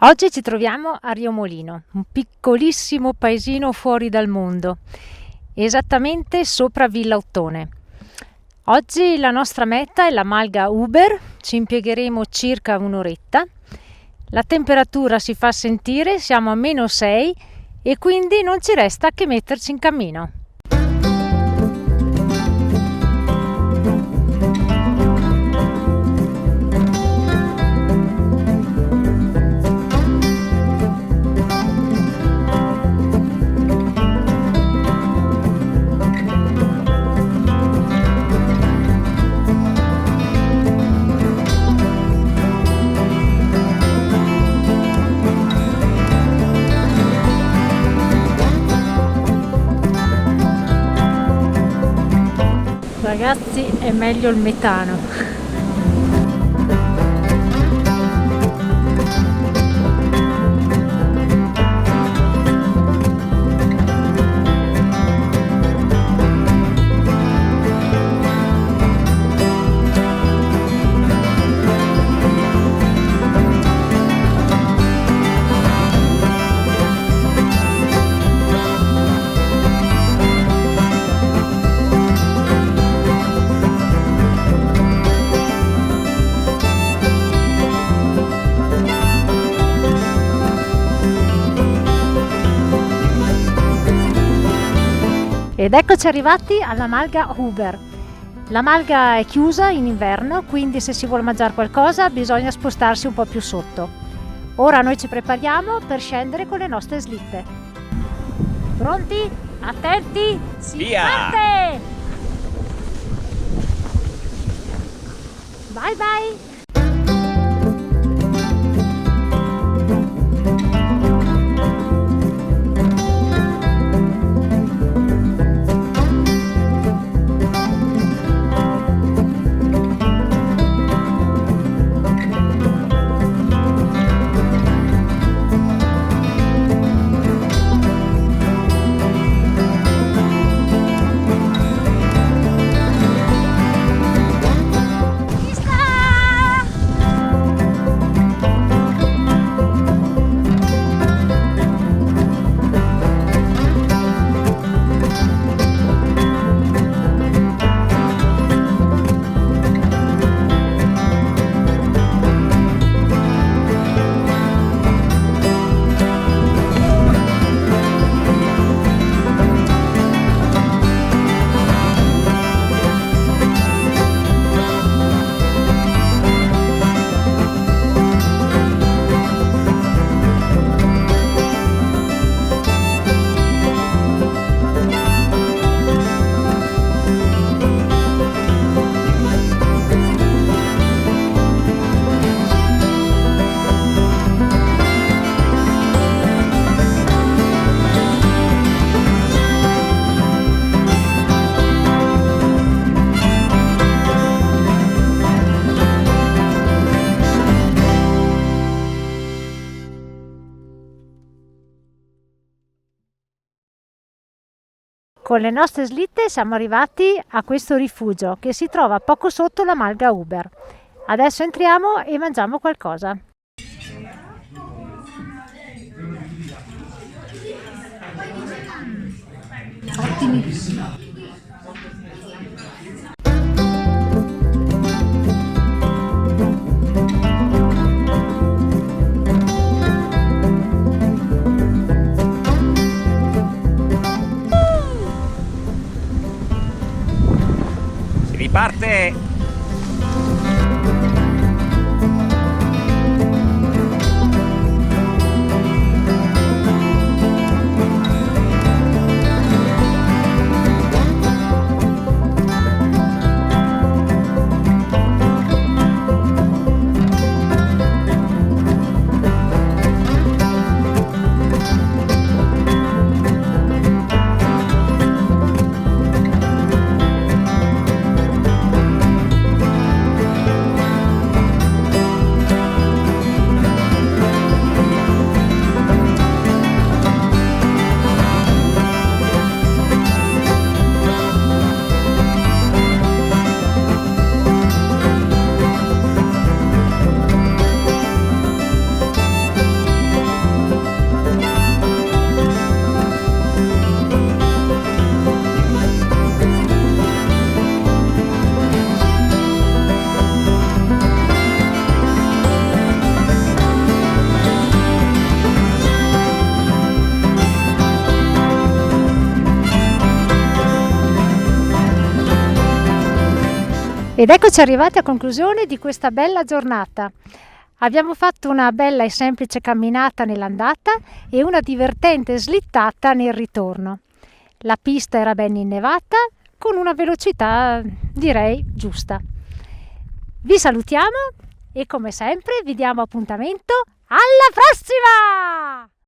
Oggi ci troviamo a Riomolino, un piccolissimo paesino fuori dal mondo, esattamente sopra Villa Ottone. Oggi la nostra meta è la Malga Uber, ci impiegheremo circa un'oretta. La temperatura si fa sentire, siamo a -6 e quindi non ci resta che metterci in cammino. Ragazzi, è meglio il metano. Ed eccoci arrivati alla Malga Uber. La Malga è chiusa in inverno, quindi se si vuole mangiare qualcosa bisogna spostarsi un po' più sotto. Ora noi ci prepariamo per scendere con le nostre slitte. Pronti? Attenti? Si Via! parte! Bye bye! Con le nostre slitte siamo arrivati a questo rifugio che si trova poco sotto la Malga Uber. Adesso entriamo e mangiamo qualcosa. Ottimissimo. Riparte! Ed eccoci arrivati a conclusione di questa bella giornata. Abbiamo fatto una bella e semplice camminata nell'andata e una divertente slittata nel ritorno. La pista era ben innevata, con una velocità direi giusta. Vi salutiamo e come sempre vi diamo appuntamento alla prossima!